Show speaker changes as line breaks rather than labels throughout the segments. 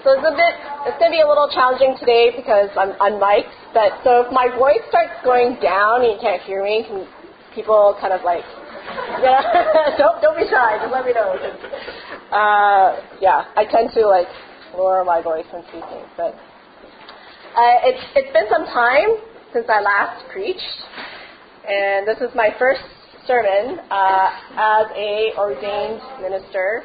So it's going to be a little challenging today because I'm unmiked. But so if my voice starts going down and you can't hear me, can people kind of like, don't be shy. Just let me know. I tend to like lower my voice when speaking. But it's been some time since I last preached, and this is my first sermon as a ordained minister.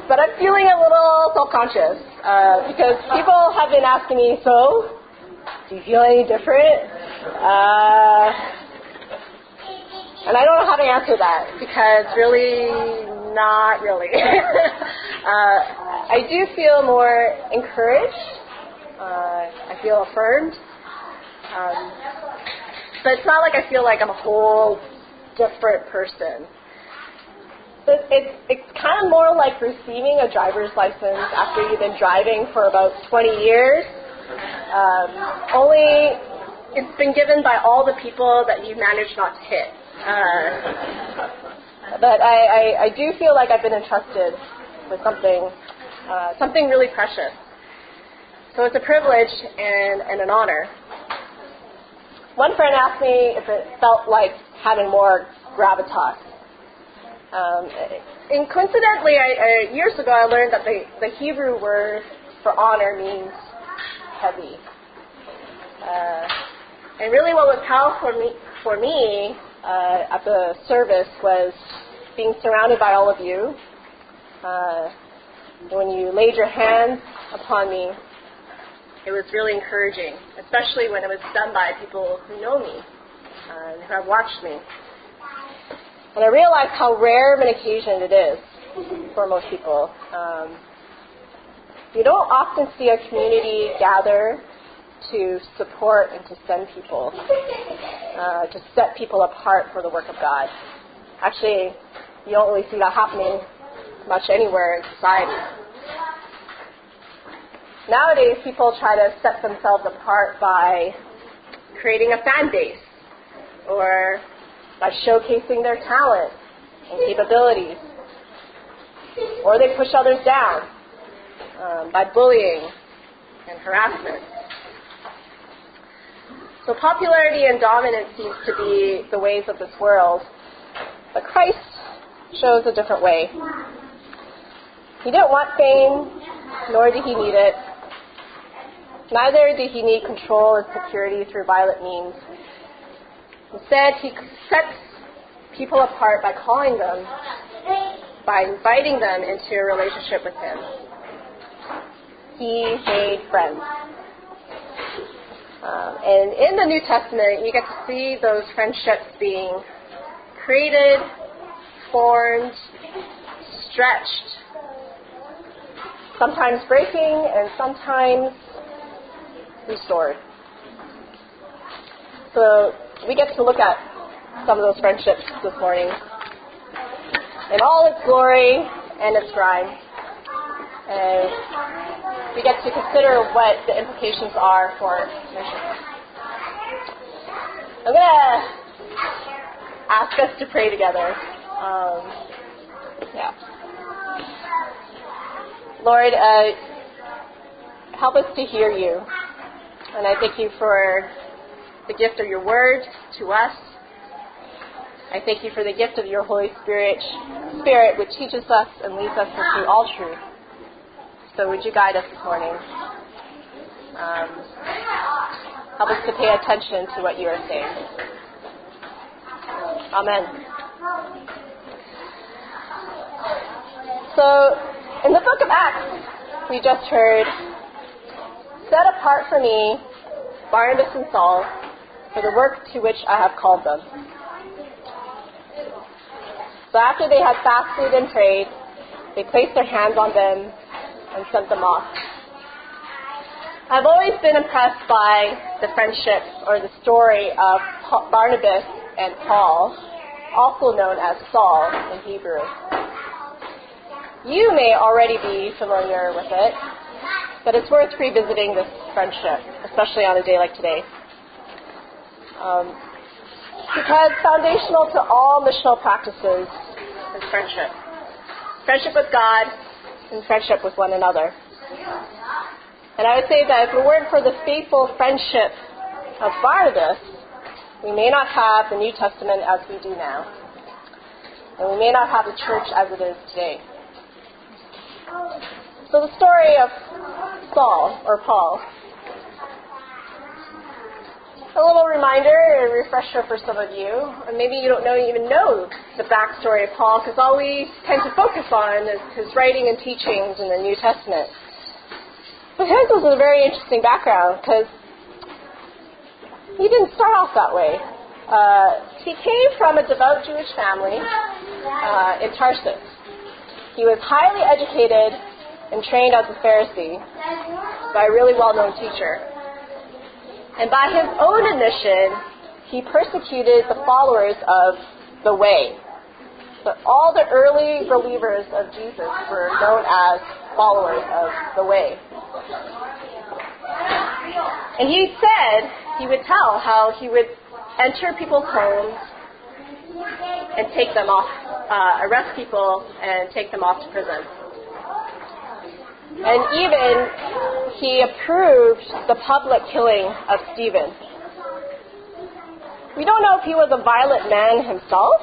But I'm feeling a little self-conscious because people have been asking me, so, do you feel any different? And I don't know how to answer that because really, not really. I do feel more encouraged. I feel affirmed. But it's not like I feel like I'm a whole different person. It's kind of more like receiving a driver's license after you've been driving for about 20 years. Only it's been given by all the people that you managed not to hit. But I do feel like I've been entrusted with something really precious. So it's a privilege and an honor. One friend asked me if it felt like having more gravitas. And coincidentally, years ago I learned that the Hebrew word for honor means heavy. And really what was powerful for me at the service was being surrounded by all of you. When you laid your hands upon me, it was really encouraging, especially when it was done by people who know me and who have watched me. And I realized how rare of an occasion it is for most people. You don't often see a community gather to support and to send people, to set people apart for the work of God. Actually, you don't really see that happening much anywhere in society. Nowadays, people try to set themselves apart by creating a fan base or by showcasing their talent and capabilities. Or they push others down by bullying and harassment. So popularity and dominance seems to be the ways of this world. But Christ shows a different way. He didn't want fame, nor did he need it. Neither did he need control and security through violent means. Instead, he sets people apart by calling them, by inviting them into a relationship with him. He made friends. And in the New Testament, you get to see those friendships being created, formed, stretched, sometimes breaking and sometimes restored. So we get to look at some of those friendships this morning in all its glory and its grime. And we get to consider what the implications are for mission. I'm going to ask us to pray together. Lord, help us to hear you. And I thank you for the gift of your word to us. I thank you for the gift of your Holy Spirit which teaches us and leads us into all truth. So would you guide us this morning? Help us to pay attention to what you are saying. Amen. So, in the book of Acts, we just heard, set apart for me Barnabas and Saul for the work to which I have called them. So after they had fasted and prayed, they placed their hands on them and sent them off. I've always been impressed by the friendship or the story of Barnabas and Paul, also known as Saul in Hebrew. You may already be familiar with it, but it's worth revisiting this friendship, especially on a day like today. Because foundational to all missional practices is friendship. Friendship with God, in friendship with one another. And I would say that if it weren't for the faithful friendship of Barnabas, we may not have the New Testament as we do now. And we may not have the church as it is today. So the story of Saul, or Paul. A little reminder, a refresher for some of you, and maybe you don't even know the backstory of Paul, because all we tend to focus on is his writing and teachings in the New Testament. But his was a very interesting background, because he didn't start off that way. He came from a devout Jewish family in Tarsus. He was highly educated and trained as a Pharisee by a really well-known teacher. And by his own admission, he persecuted the followers of the Way. So all the early believers of Jesus were known as followers of the Way. And he said, he would tell how he would enter people's homes and take them off, arrest people and take them off to prison. And even he approved the public killing of Stephen. We don't know if he was a violent man himself,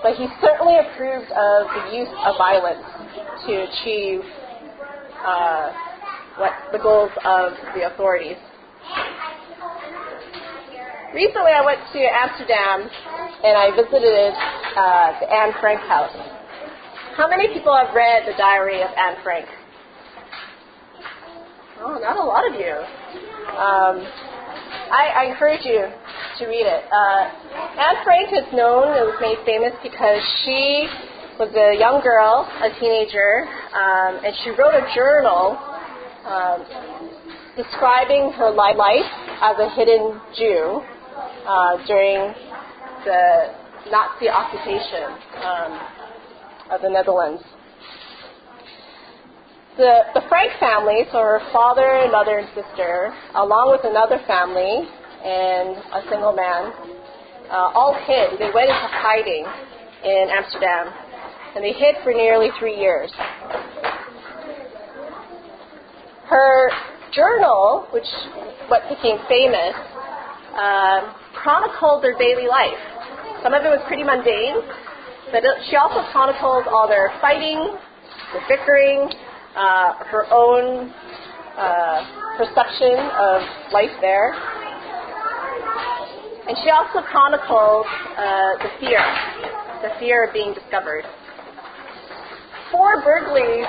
but he certainly approved of the use of violence to achieve the goals of the authorities. Recently I went to Amsterdam and I visited the Anne Frank house. How many people have read the diary of Anne Frank? Oh, not a lot of you. I encourage you to read it. Anne Frank is known and was made famous because she was a young girl, a teenager, and she wrote a journal describing her life as a hidden Jew during the Nazi occupation of the Netherlands. The Frank family, so her father, mother, and sister, along with another family and a single man, all hid. They went into hiding in Amsterdam, and they hid for nearly 3 years. Her journal, what became famous, chronicled their daily life. Some of it was pretty mundane, but she also chronicled all their fighting, the bickering, her own perception of life there. And she also chronicled the fear of being discovered. 4 burglaries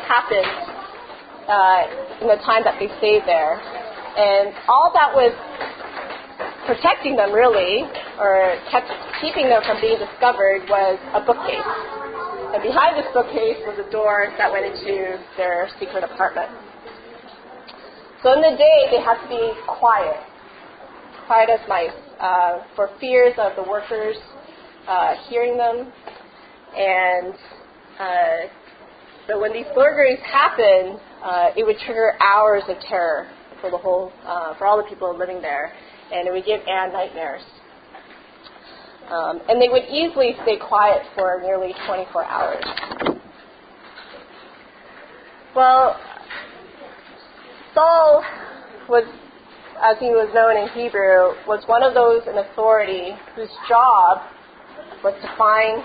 happened in the time that they stayed there. And all that was protecting them, really, or kept keeping them from being discovered, was a bookcase. And behind this bookcase was a door that went into their secret apartment. So in the day, they had to be quiet as mice, for fears of the workers hearing them. And so when these burglaries happened, it would trigger hours of terror for for all the people living there, and it would give Anne nightmares. And they would easily stay quiet for nearly 24 hours. Well, Saul was, as he was known in Hebrew, was one of those in authority whose job was to find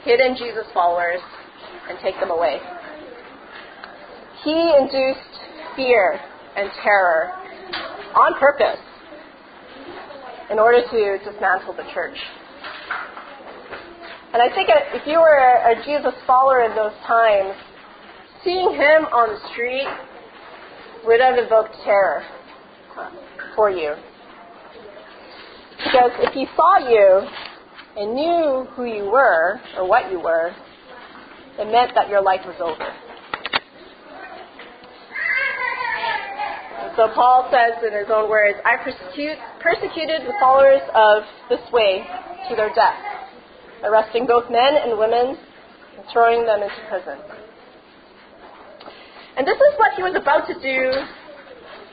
hidden Jesus followers and take them away. He induced fear and terror on purpose in order to dismantle the church. And I think if you were a Jesus follower in those times, seeing him on the street would have evoked terror for you. Because if he saw you and knew who you were or what you were, it meant that your life was over. So Paul says in his own words, I persecuted the followers of this way to their death, arresting both men and women and throwing them into prison. And this is what he was about to do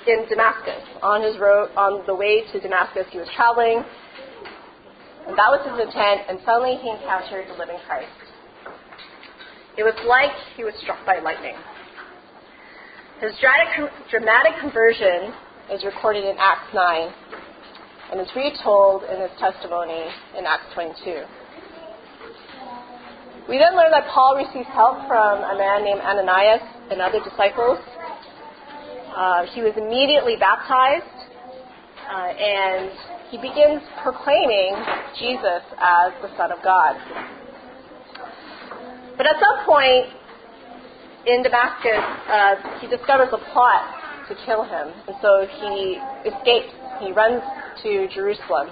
in Damascus. On the way to Damascus, he was traveling, and that was his intent, and suddenly he encountered the living Christ. It was like he was struck by lightning. His dramatic conversion is recorded in Acts 9 and is retold in his testimony in Acts 22. We then learn that Paul receives help from a man named Ananias and other disciples. He was immediately baptized, and he begins proclaiming Jesus as the Son of God. But at some point in Damascus, he discovers a plot to kill him, and so he escapes. He runs to Jerusalem.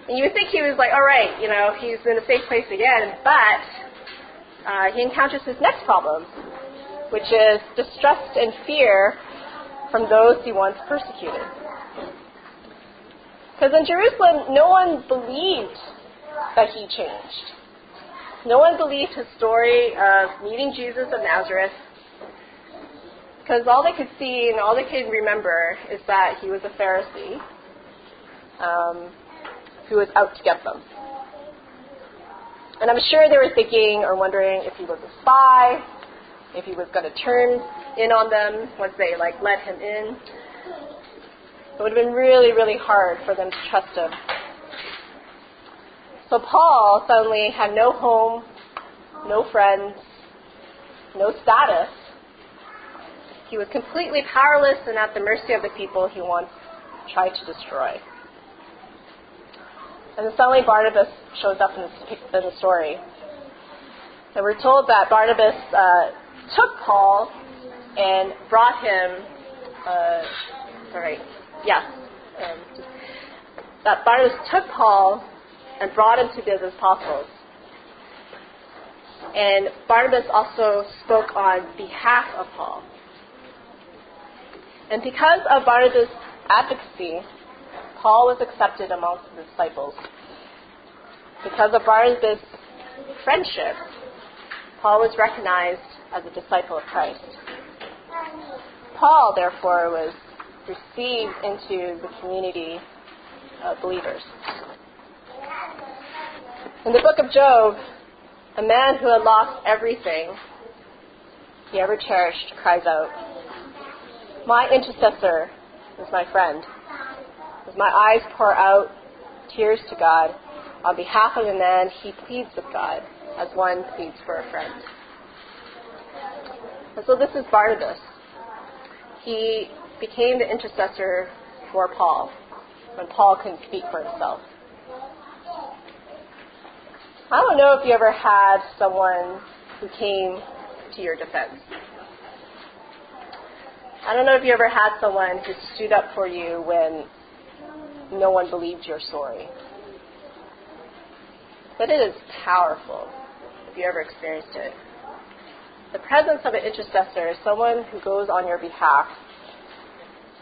And you would think he was like, all right, he's in a safe place again, but he encounters his next problem, which is distrust and fear from those he once persecuted. Because in Jerusalem, no one believed that he changed. No one believed his story of meeting Jesus of Nazareth, because all they could see and all they could remember is that he was a Pharisee who was out to get them. And I'm sure they were thinking or wondering if he was a spy, if he was going to turn in on them once they let him in. It would have been really, really hard for them to trust him. So Paul suddenly had no home, no friends, no status. He was completely powerless and at the mercy of the people he once tried to destroy. And then suddenly Barnabas shows up in the story. And we're told that Barnabas took Paul and brought him, that Barnabas took Paul and brought him to the apostles. And Barnabas also spoke on behalf of Paul. And because of Barnabas' advocacy, Paul was accepted amongst the disciples. Because of Barnabas' friendship, Paul was recognized as a disciple of Christ. Paul, therefore, was received into the community of believers. In the book of Job, a man who had lost everything he ever cherished cries out, "My intercessor is my friend. As my eyes pour out tears to God, on behalf of a man he pleads with God, as one pleads for a friend." And so this is Barnabas. He became the intercessor for Paul when Paul couldn't speak for himself. I don't know if you ever had someone who came to your defense. I don't know if you ever had someone who stood up for you when no one believed your story. But it is powerful if you ever experienced it. The presence of an intercessor, someone who goes on your behalf,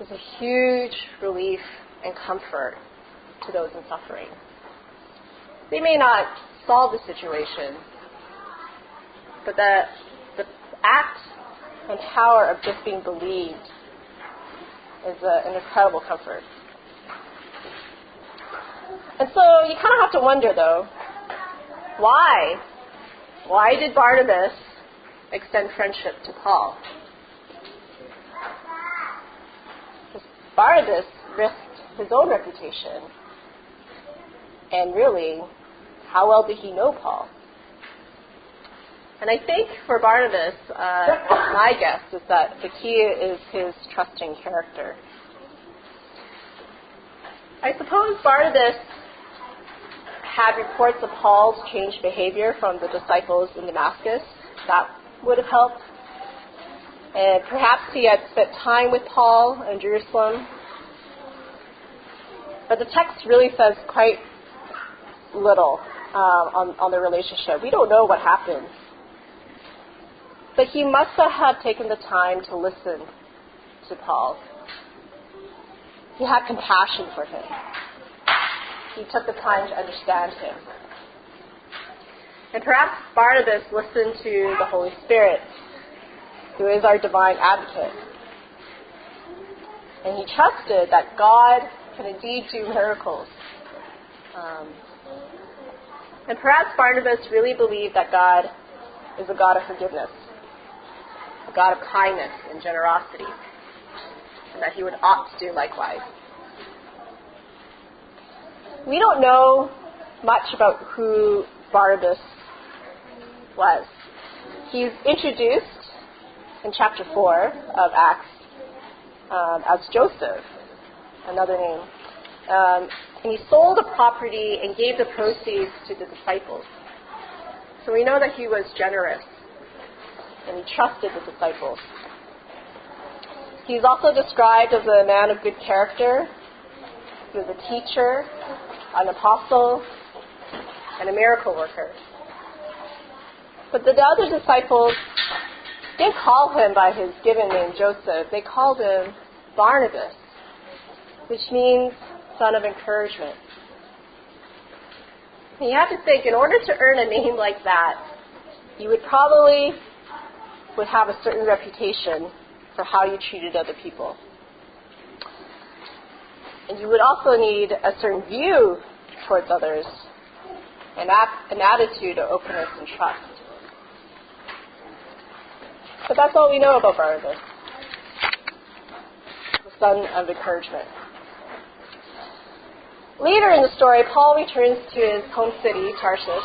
is a huge relief and comfort to those in suffering. They may not solve the situation, but the act and power of just being believed is an incredible comfort. And so you kind of have to wonder, though, why? Why did Barnabas extend friendship to Paul? Because Barnabas risked his own reputation. And really, how well did he know Paul? And I think for Barnabas, my guess is that the key is his trusting character. I suppose Barnabas had reports of Paul's changed behavior from the disciples in Damascus. That would have helped. And perhaps he had spent time with Paul in Jerusalem. But the text really says quite little on the relationship. We don't know what happened. But he must have taken the time to listen to Paul. He had compassion for him. He took the time to understand him. And perhaps Barnabas listened to the Holy Spirit, who is our divine advocate. And he trusted that God can indeed do miracles. And perhaps Barnabas really believed that God is a God of forgiveness, a God of kindness and generosity, and that he would opt to do likewise. We don't know much about who Barnabas was. He's introduced in chapter 4 of Acts as Joseph, another name. And he sold a property and gave the proceeds to the disciples. So we know that he was generous and he trusted the disciples. He's also described as a man of good character. He was a teacher, an apostle, and a miracle worker. But the other disciples didn't call him by his given name, Joseph. They called him Barnabas, which means son of encouragement. And you have to think, in order to earn a name like that, you would have a certain reputation for how you treated other people. And you would also need a certain view towards others, an attitude of openness and trust. But that's all we know about Barnabas, the son of encouragement. Later in the story, Paul returns to his home city, Tarsus,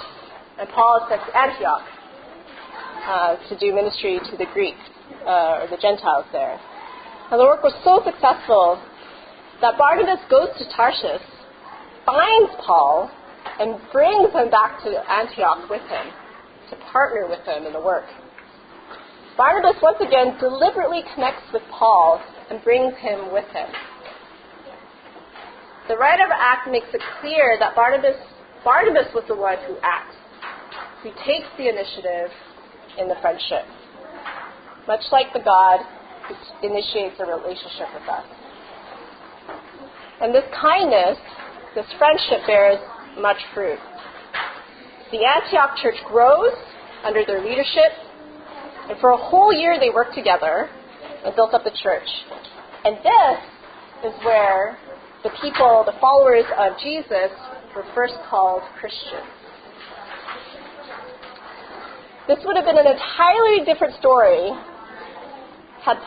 and Paul is sent to Antioch to do ministry to the Greeks, or the Gentiles there. And the work was so successful that Barnabas goes to Tarsus, finds Paul, and brings him back to Antioch with him to partner with him in the work. Barnabas once again deliberately connects with Paul and brings him with him. The writer of Acts makes it clear that Barnabas was the one who acts, who takes the initiative in the friendship, much like the God who initiates a relationship with us. And this kindness, this friendship bears much fruit. The Antioch church grows under their leadership, and for a whole year they worked together and built up the church. And this is where the people, the followers of Jesus, were first called Christians. This would have been an entirely different story had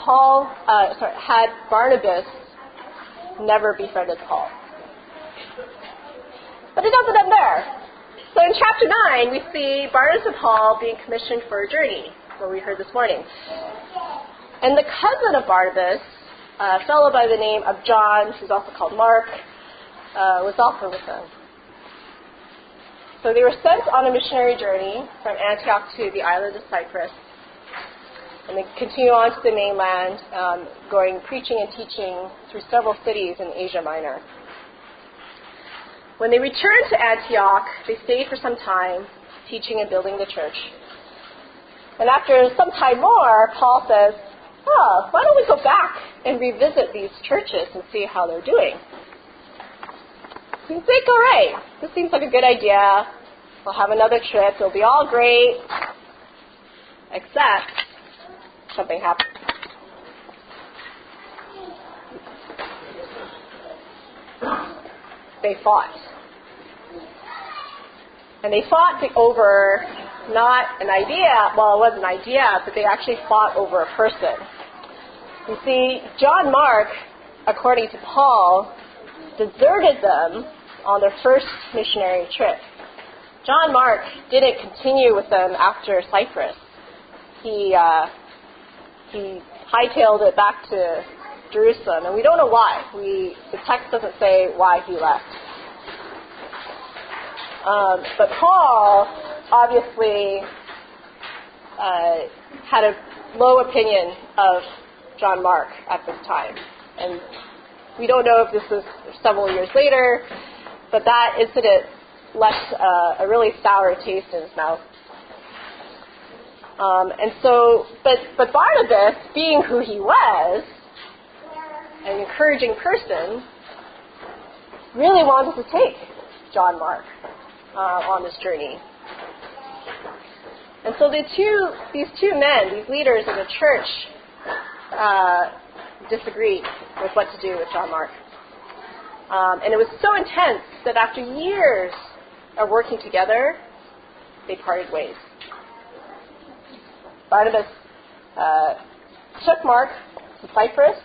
Barnabas never befriended Paul. But it doesn't end there. So in chapter 9, we see Barnabas and Paul being commissioned for a journey, what we heard this morning. And the cousin of Barnabas, a fellow by the name of John, who's also called Mark, was also with them. So they were sent on a missionary journey from Antioch to the island of Cyprus. And they continue on to the mainland, going preaching and teaching through several cities in Asia Minor. When they returned to Antioch, they stayed for some time, teaching and building the church. And after some time more, Paul says, why don't we go back and revisit these churches and see how they're doing? We think, all right, this seems like a good idea. We'll have another trip. It'll be all great. Except something happened. They fought. And they fought over not an idea, well, it was an idea, but they actually fought over a person. You see, John Mark, according to Paul, deserted them on their first missionary trip. John Mark didn't continue with them after Cyprus. He hightailed it back to Jerusalem, and we don't know why. The text doesn't say why he left. But Paul obviously had a low opinion of John Mark at this time. And we don't know if this was several years later, but that incident left a really sour taste in his mouth. But Barnabas, being who he was, an encouraging person, really wanted to take John Mark on this journey. And so these two men, these leaders of the church, disagreed with what to do with John Mark. And it was so intense that after years are working together, they parted ways. Barnabas took Mark to Cyprus,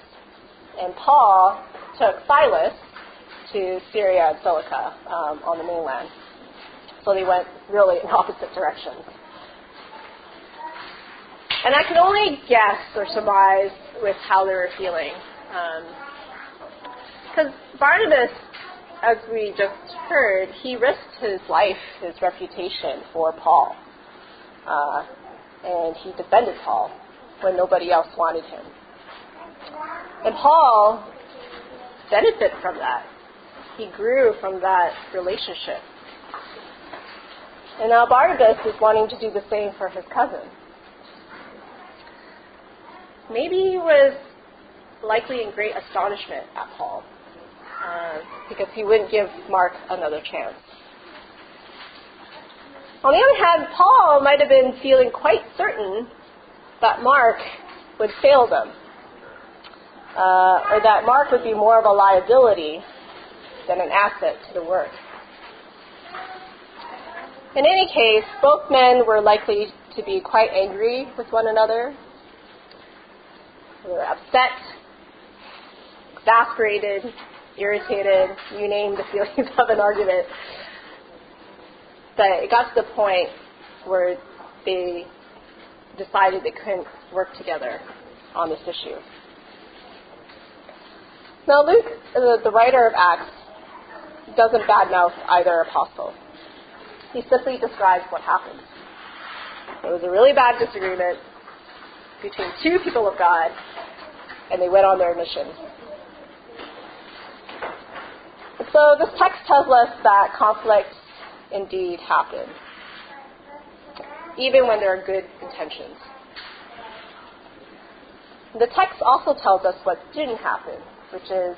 and Paul took Silas to Syria and Cilicia on the mainland. So they went really in opposite directions. And I can only guess or surmise with how they were feeling. Because Barnabas, as we just heard, he risked his life, his reputation for Paul. And he defended Paul when nobody else wanted him. And Paul benefited from that. He grew from that relationship. And now Barnabas is wanting to do the same for his cousin. Maybe he was likely in great astonishment at Paul, because he wouldn't give Mark another chance. On the other hand, Paul might have been feeling quite certain that Mark would fail them, or that Mark would be more of a liability than an asset to the work. In any case, both men were likely to be quite angry with one another. They were upset, exasperated, irritated, you name the feelings of an argument. But it got to the point where they decided they couldn't work together on this issue. Now Luke, the writer of Acts, doesn't badmouth either apostle. He simply describes what happened. It was a really bad disagreement between two people of God, and they went on their mission. And so this text tells us that conflict indeed happened, even when there are good intentions. The text also tells us what didn't happen, which is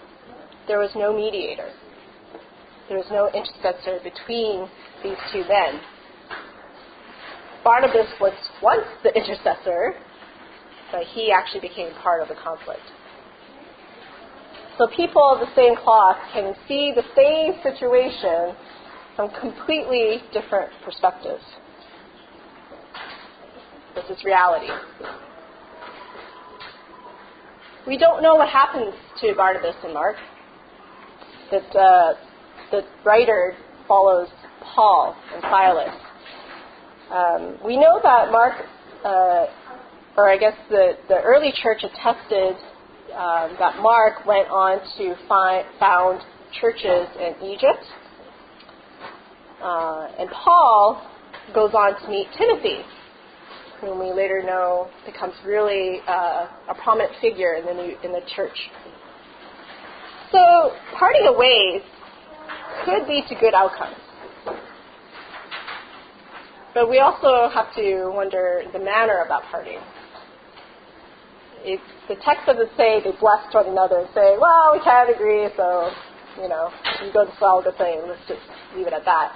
there was no mediator. There was no intercessor between these two men. Barnabas was once the intercessor, but he actually became part of the conflict. So people of the same cloth can see the same situation from completely different perspectives. This is reality. We don't know what happens to Barnabas and Mark. The writer follows Paul and Silas. We know that Mark, or I guess the early church attested that Mark went on to found churches in Egypt. And Paul goes on to meet Timothy, whom we later know becomes really a prominent figure in the church. So parting of ways could lead to good outcomes. But we also have to wonder the manner of that parting. If the text doesn't say they blessed one another and say, well, we can't agree, so, you go to solve the thing, let's just leave it at that.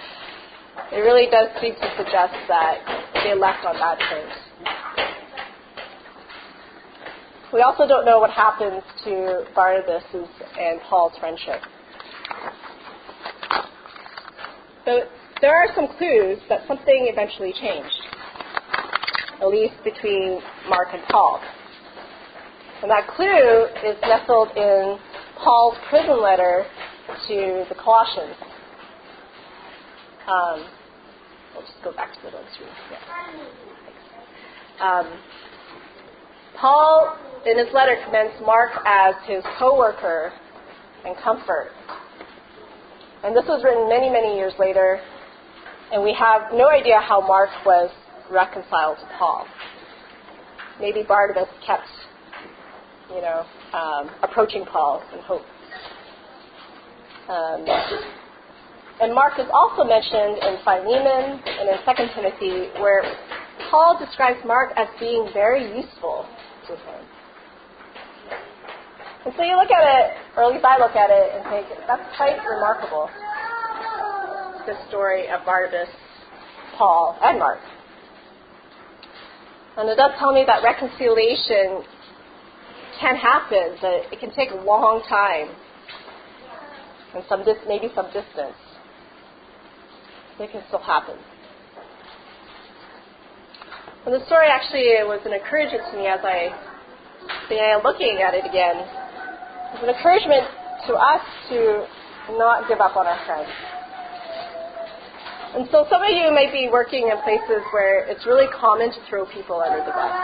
It really does seem to suggest that they left on bad terms. We also don't know what happens to Barnabas and Paul's friendship. So there are some clues that something eventually changed, at least between Mark and Paul. And that clue is nestled in Paul's prison letter to the Colossians. We'll just go back to the notes screen. Yeah. Paul, in his letter, commends Mark as his co-worker and comfort. And this was written many, many years later, and we have no idea how Mark was reconciled to Paul. Maybe Barnabas kept, approaching Paul in hope. And Mark is also mentioned in Philemon and in 2 Timothy, where Paul describes Mark as being very useful to him. And so you look at it, or at least I look at it, and think, that's quite remarkable, the story of Barnabas, Paul, and Mark. And it does tell me that reconciliation can happen, but it can take a long time and maybe some distance. They can still happen. And the story actually was an encouragement to me as I began looking at it again. It was an encouragement to us to not give up on our friends. And so some of you might be working in places where it's really common to throw people under the bus.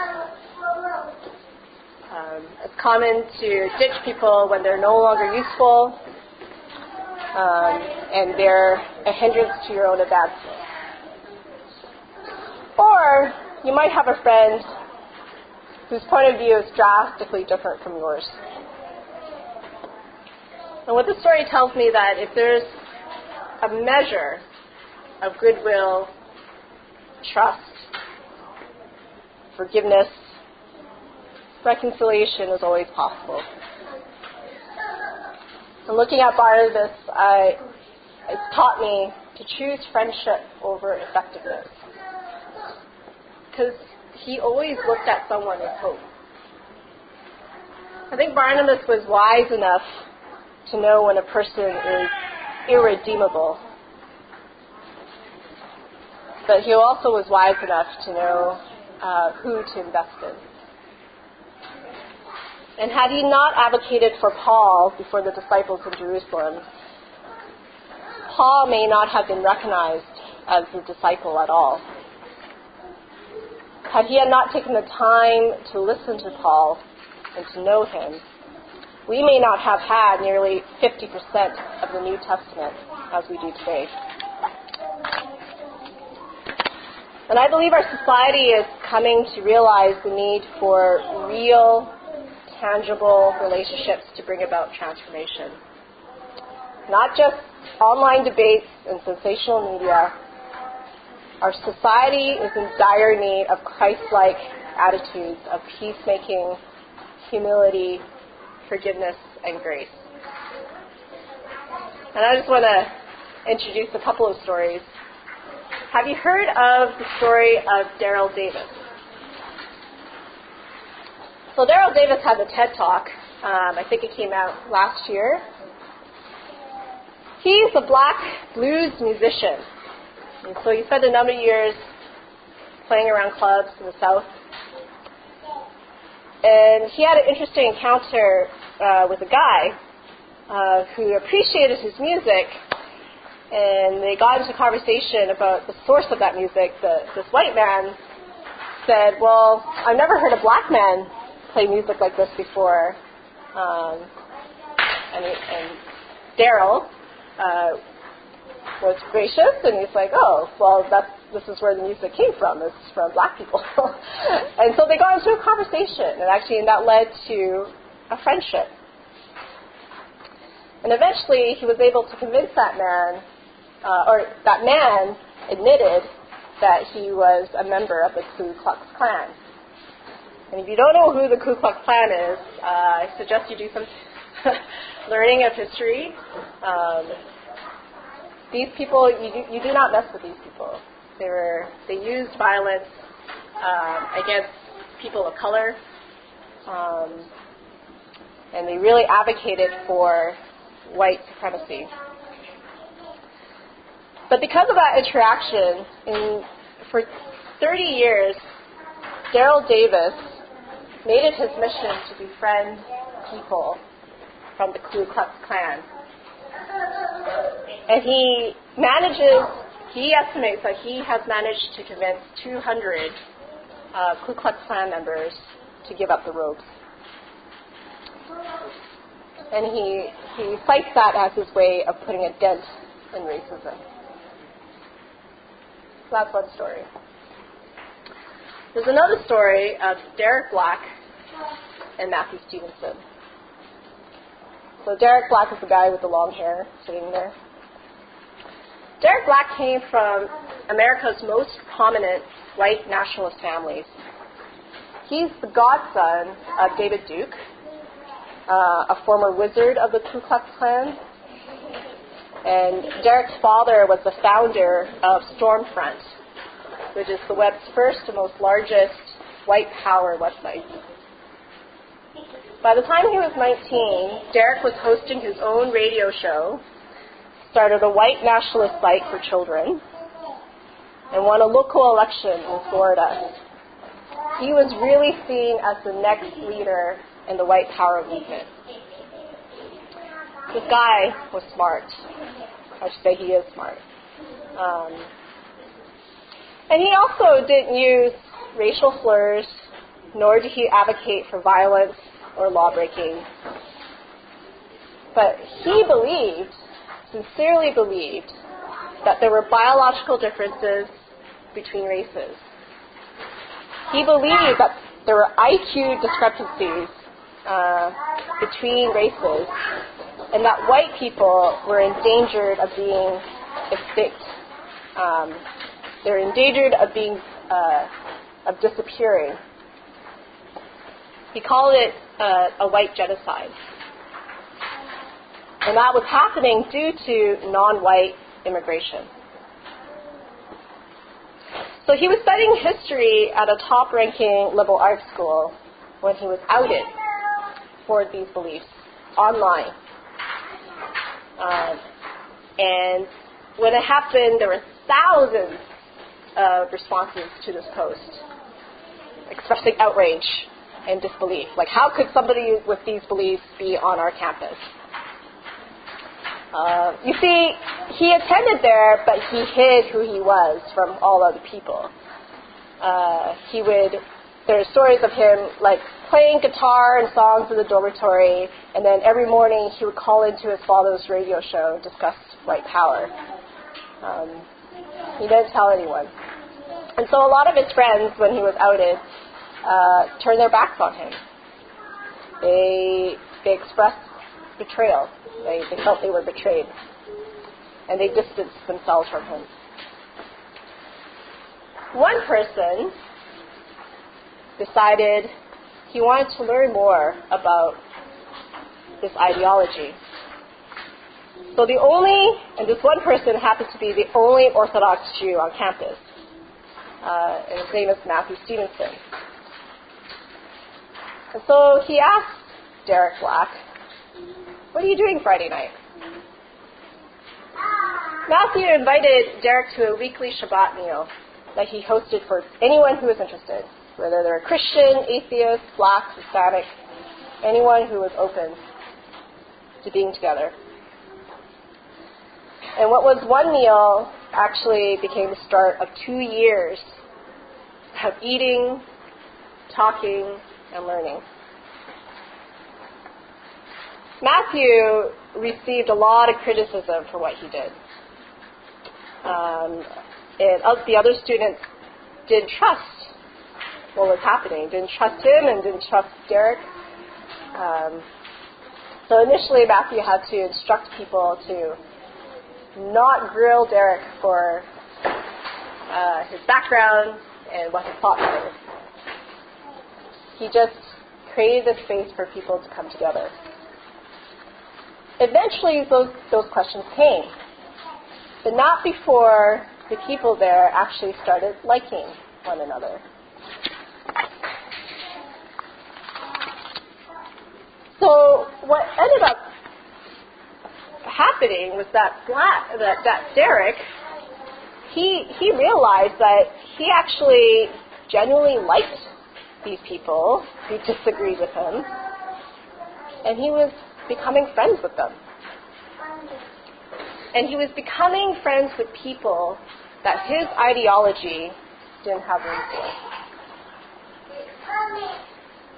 It's common to ditch people when they're no longer useful, and they're a hindrance to your own advancement. Or you might have a friend whose point of view is drastically different from yours. And what this story tells me that if there's a measure of goodwill, trust, forgiveness, reconciliation is always possible. And looking at Barnabas, it's taught me to choose friendship over effectiveness. Because he always looked at someone with hope. I think Barnabas was wise enough to know when a person is irredeemable. But he also was wise enough to know who to invest in. And had he not advocated for Paul before the disciples in Jerusalem, Paul may not have been recognized as a disciple at all. Had he not taken the time to listen to Paul and to know him, we may not have had nearly 50% of the New Testament as we do today. And I believe our society is coming to realize the need for real, tangible relationships to bring about transformation. Not just online debates and sensational media. Our society is in dire need of Christ-like attitudes of peacemaking, humility, forgiveness, and grace. And I just want to introduce a couple of stories. Have you heard of the story of Daryl Davis? So Daryl Davis had a TED Talk. I think it came out last year. He's a black blues musician. And so he spent a number of years playing around clubs in the South. And he had an interesting encounter with a guy who appreciated his music. And they got into conversation about the source of that music. This white man said, well, I've never heard a black man play music like this before. And Daryl was gracious, and he's like, oh, well, this is where the music came from. It's from black people. And so they got into a conversation, and that led to a friendship. And eventually he was able to convince that man, or that man admitted that he was a member of the Ku Klux Klan. And if you don't know who the Ku Klux Klan is, I suggest you do some learning of history. These people, you do not mess with these people. They used violence against people of color, and they really advocated for white supremacy. But because of that interaction, for 30 years, Daryl Davis made it his mission to befriend people from the Ku Klux Klan. And he estimates that he has managed to convince 200 Ku Klux Klan members to give up the robes. And he cites that as his way of putting a dent in racism. So that's one story. There's another story of Derek Black and Matthew Stevenson. So Derek Black is the guy with the long hair sitting there. Derek Black came from America's most prominent white nationalist families. He's the godson of David Duke, a former wizard of the Ku Klux Klan. And Derek's father was the founder of Stormfront, which is the web's first and most largest white power website. By the time he was 19, Derek was hosting his own radio show, started a white nationalist site for children, and won a local election in Florida. He was really seen as the next leader in the white power movement. This guy was smart. I should say he is smart. And he also didn't use racial slurs, nor did he advocate for violence or law-breaking. But he believed, sincerely believed, that there were biological differences between races. He believed that there were IQ discrepancies between races, and that white people were endangered of being extinct. They're endangered of disappearing. He called it a white genocide. And that was happening due to non-white immigration. So he was studying history at a top-ranking liberal arts school when he was outed for these beliefs online. And when it happened, there were thousands of responses to this post, expressing outrage and disbelief. Like, how could somebody with these beliefs be on our campus? You see, he attended there, but he hid who he was from all other people. There are stories of him, like, playing guitar and songs in the dormitory, and then every morning he would call into his father's radio show and discuss white power. He didn't tell anyone. And so a lot of his friends, when he was outed, turned their backs on him. They expressed betrayal. They felt they were betrayed. And they distanced themselves from him. One person decided he wanted to learn more about this ideology. So this one person happened to be the only Orthodox Jew on campus. And his name is Matthew Stevenson. And so he asked Derek Black, "What are you doing Friday night?" Matthew invited Derek to a weekly Shabbat meal that he hosted for anyone who was interested, whether they're Christian, atheist, Black, Hispanic, anyone who was open to being together. And what was one meal actually became the start of 2 years of eating, talking, and learning. Matthew received a lot of criticism for what he did. And the other students didn't trust what was happening, didn't trust him and didn't trust Derek. So initially Matthew had to instruct people to not grill Derek for his background and what his thoughts were. He just created a space for people to come together. Eventually those questions came, but not before the people there actually started liking one another. So what ended up happening was that Derek, he realized that he actually genuinely liked these people who disagreed with him, and he was becoming friends with them. And he was becoming friends with people that his ideology didn't have room for.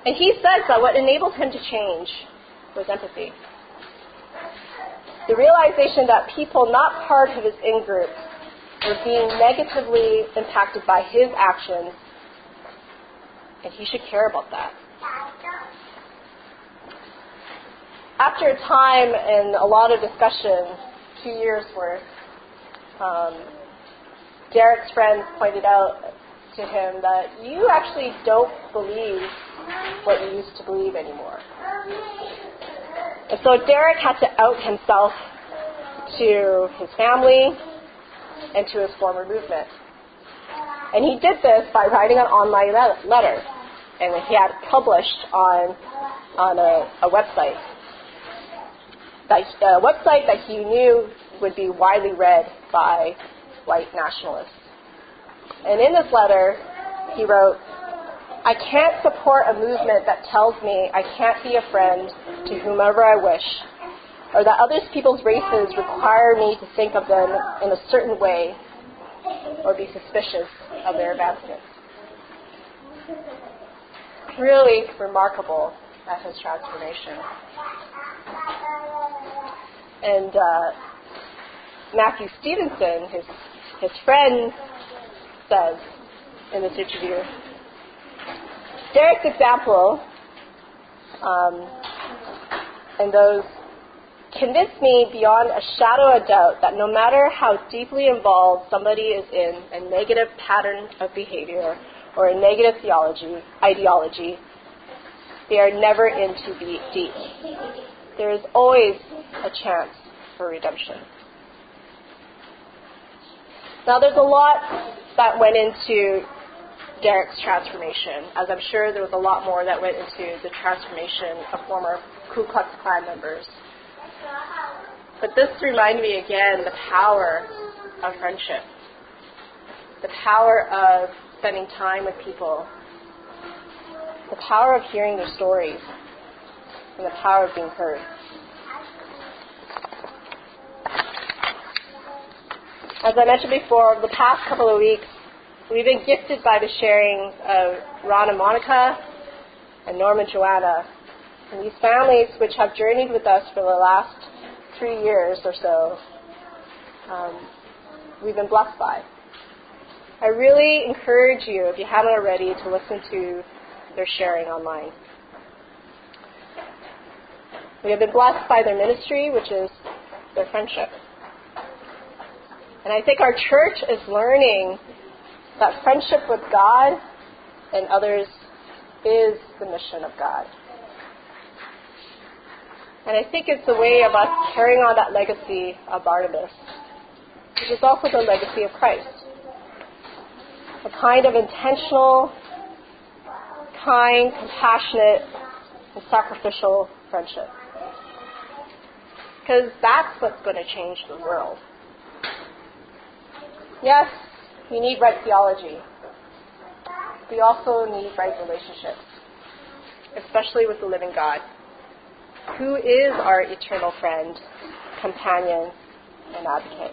And he says that what enabled him to change was empathy. The realization that people not part of his in-group were being negatively impacted by his actions, and he should care about that. After a time and a lot of discussion, 2 years worth, Derek's friends pointed out to him that you actually don't believe what you used to believe anymore. And so Derek had to out himself to his family and to his former movement. And he did this by writing an online letter, and he had it published on a website. A website that he knew would be widely read by white nationalists. And in this letter, he wrote, I can't support a movement that tells me I can't be a friend to whomever I wish, or that other people's races require me to think of them in a certain way or be suspicious of their advancements. Really remarkable at his transformation. And Matthew Stevenson, his friend, says in this interview, Derek's example and those convinced me beyond a shadow of doubt that no matter how deeply involved somebody is in a negative pattern of behavior or a negative ideology, they are never in too deep. There is always a chance for redemption. Now, there's a lot that went into Derek's transformation, as I'm sure there was a lot more that went into the transformation of former Ku Klux Klan members. But this reminded me again the power of friendship, the power of spending time with people, the power of hearing their stories, and the power of being heard. As I mentioned before, over the past couple of weeks, we've been gifted by the sharings of Ron and Monica and Norm and Joanna, and these families which have journeyed with us for the last 3 years or so, we've been blessed by. I really encourage you, if you haven't already, to listen to their sharing online. We have been blessed by their ministry, which is their friendship. And I think our church is learning that friendship with God and others is the mission of God. And I think it's a way of us carrying on that legacy of Barnabas, which is also the legacy of Christ. A kind of intentional, kind, compassionate, and sacrificial friendship. Because that's what's going to change the world. Yes, we need right theology. We also need right relationships, especially with the living God, who is our eternal friend, companion, and advocate.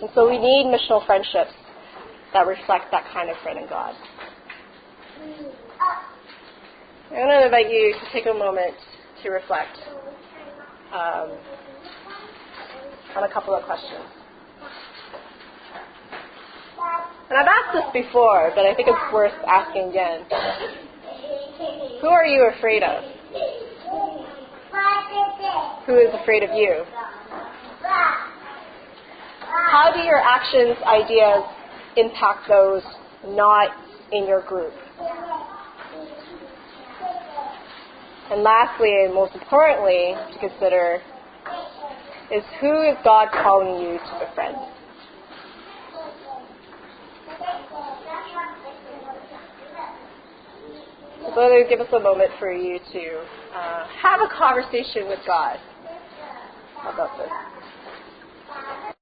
And so we need missional friendships that reflect that kind of friend in God. I'm going to invite you to take a moment to reflect on a couple of questions. And I've asked this before, but I think it's worth asking again. Who are you afraid of? Who is afraid of you? How do your actions, ideas impact those not in your group? And lastly, and most importantly, to consider is who is God calling you to befriend? So I'm going to give us a moment for you to have a conversation with God about this.